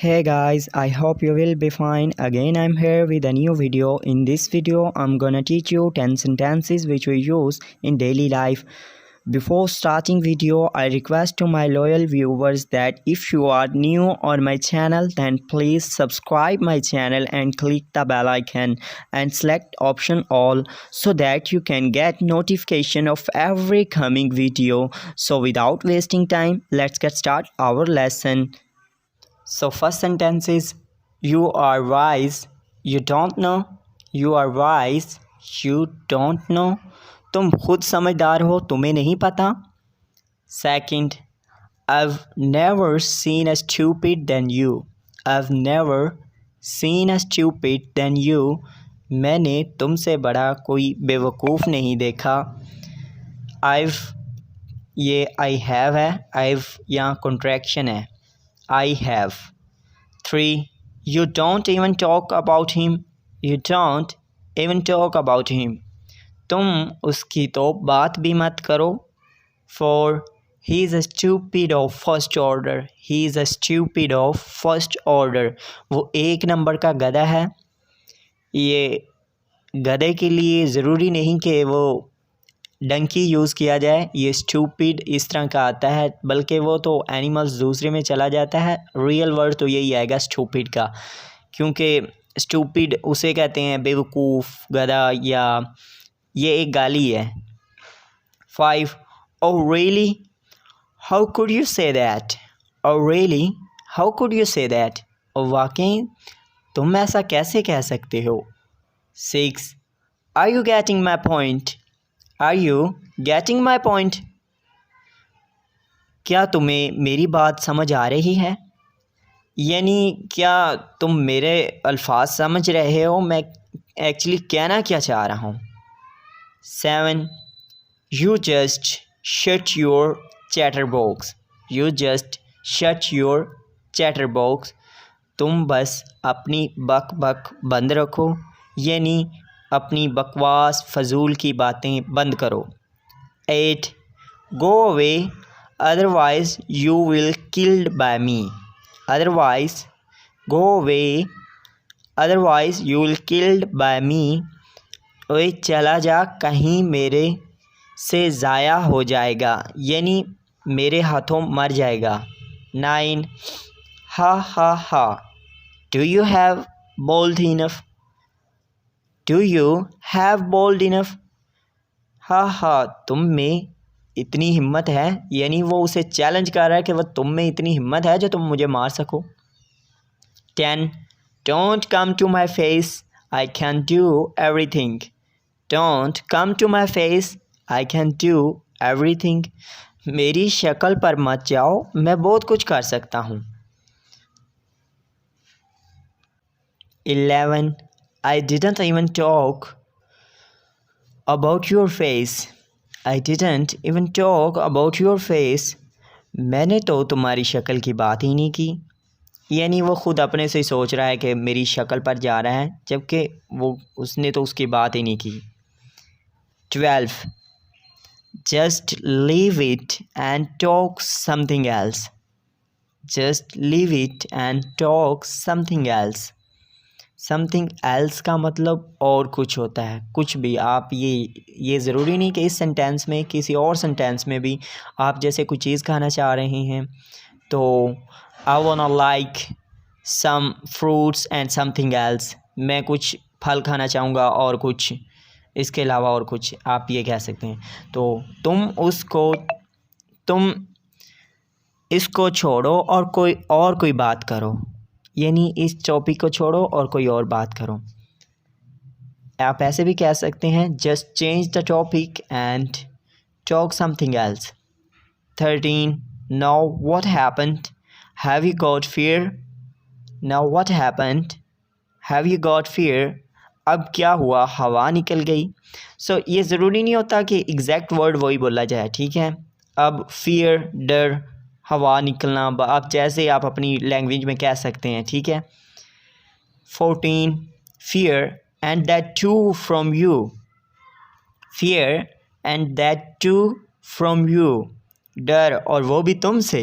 Hey guys, I hope you will be fine. Again, I'm here with a new video. In this video, I'm gonna teach you 10 sentences which we use in daily life. Before starting video, I request to my loyal viewers that if you are new on my channel, then please subscribe my channel and click the bell icon and select option all so that you can get notification of every coming video. So without wasting time, let's get start our lesson. So first sentence is, you are wise, you don't know. You are wise, you don't know. तुम खुद समझदार हो, तुम्हें नहीं पता. Second, I've never seen a stupid than you. I've never seen a stupid than you. मैंने तुमसे बड़ा कोई बेवकूफ़ नहीं देखा. I've ये I have है, I've यहाँ contraction है. I have. 3. You don't even talk about him. You don't even talk about him. तुम उसकी तो बात भी मत करो. 4. He is a stupid of first order. He is a stupid of first order. वो एक नंबर का गधा है. ये गधे के लिए ज़रूरी नहीं कि वो डंकी यूज़ किया जाए. ये स्टूपिड इस तरह का आता है, बल्कि वो तो एनिमल्स दूसरे में चला जाता है. रियल वर्ड तो यही आएगा स्टूपिड का, क्योंकि स्टूपिड उसे कहते हैं बेवकूफ़, गधा, या ये एक गाली है. 5. Oh really? How could you say that? Oh really? How could you say that? और वाकई तुम ऐसा कैसे कह सकते हो. 6. Are you getting my point? Are you getting my point? क्या तुम्हें मेरी बात समझ आ रही है? यानी क्या तुम मेरे अल्फाज समझ रहे हो, मैं एक्चुअली कहना क्या चाह रहा हूँ. 7. You just shut your chatterbox. You just shut your chatterbox. तुम बस अपनी बक बक बंद रखो, यानी अपनी बकवास फजूल की बातें बंद करो. 8. Go away, otherwise you will killed by me. Otherwise, go away, otherwise you will killed by me. ओए चला जा, कहीं मेरे से ज़ाया हो जाएगा, यानी मेरे हाथों मर जाएगा. 9. Ha ha ha. Do you have bold enough? Do you have bold enough? हाँ हाँ, तुम में इतनी हिम्मत है, यानी वो उसे चैलेंज कर रहा है कि वह तुम में इतनी हिम्मत है जो तुम मुझे मार सको. 10. Don't come to my face, I can do everything. Don't come to my face, I can do everything. मेरी शक्ल पर मत जाओ, मैं बहुत कुछ कर सकता हूँ. 11. I didn't even talk about your face. I didn't even talk about your face. मैंने तो तुम्हारी शक्ल की बात ही नहीं की, यानी वो ख़ुद अपने से सोच रहा है कि मेरी शक्ल पर जा रहा है, जबकि उसने तो उसकी बात ही नहीं की. 12. Just leave it and talk something else. Just leave it and talk something else. Something else का मतलब और कुछ होता है, कुछ भी. आप ये ज़रूरी नहीं कि इस सेंटेंस में, किसी और सेंटेंस में भी आप जैसे कोई चीज़ खाना चाह रहे हैं तो I want like some fruits and something else. मैं कुछ फल खाना चाहूँगा और कुछ इसके अलावा और कुछ, आप ये कह सकते हैं. तो तुम इसको छोड़ो और कोई बात करो, यानी इस टॉपिक को छोड़ो और कोई और बात करो. आप ऐसे भी कह सकते हैं, just change the topic and talk something else. 13. Now what happened, have you got fear? Now what happened, have you got fear? अब क्या हुआ, हवा निकल गई. सो ये ज़रूरी नहीं होता कि एग्जैक्ट वर्ड वही बोला जाए, ठीक है. अब फियर, डर, हवा निकलना, आप जैसे आप अपनी लैंग्वेज में कह सकते हैं, ठीक है. 14. Fear and that too from you. Fear and that too from you. डर और वो भी तुमसे.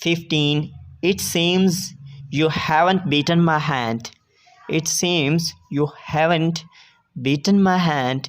15 It seems you haven't beaten my hand. It seems you haven't beaten my hand.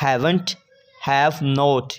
haven't, have not,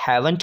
haven't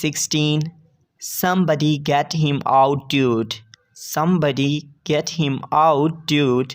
16 Somebody get him out dude. Somebody get him out dude.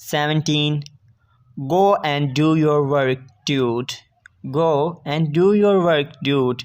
17 Go and do your work dude. Go and do your work dude.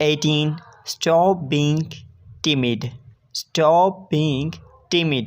18 Stop being timid. Stop being timid.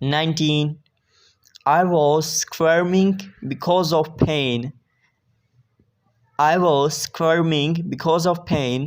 19 I was squirming because of pain. I was squirming because of pain.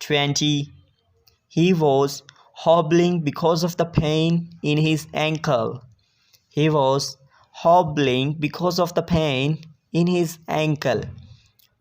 20 He was hobbling because of the pain in his ankle. He was hobbling because of the pain in his ankle.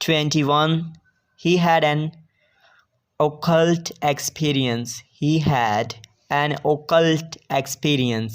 21 He had an occult experience. He had an occult experience.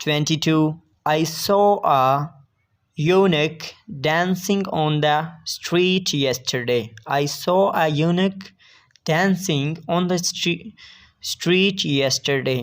22 I saw a eunuch dancing on the street yesterday. I saw a eunuch dancing on the street yesterday.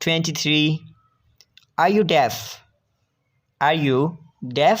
23 Are you deaf? Are you deaf?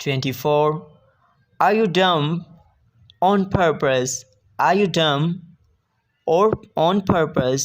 24 Are you dumb on purpose? Are you dumb or on purpose?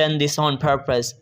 done this on purpose.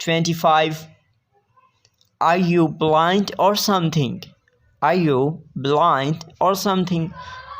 25 Are you blind or something? Are you blind or something?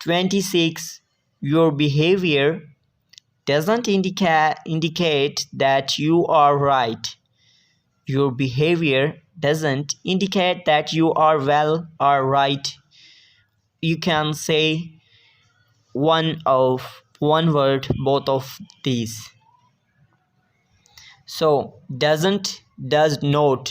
26 Your behavior doesn't indicate that you are right. Your behavior doesn't indicate that you are well or right. You can say one word both of these. So doesn't, does not,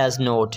does not.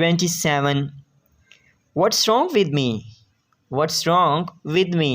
27 What's wrong with me? What's wrong with me?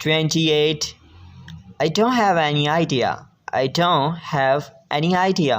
28 I don't have any idea. I don't have any idea.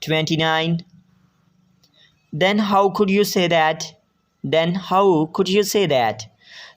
29 Then how could you say that? Then how could you say that?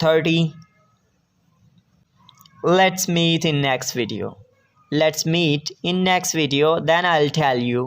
30. Let's meet in next video. Let's meet in next video, then I'll tell you.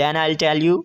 then I'll tell you,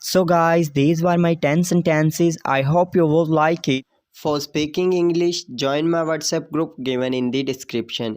So guys, these were my 10 sentences. I hope you will like it. For speaking English, join my WhatsApp group given in the description.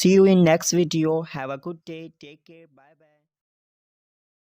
See you in next video. Have a good day. Take care. Bye.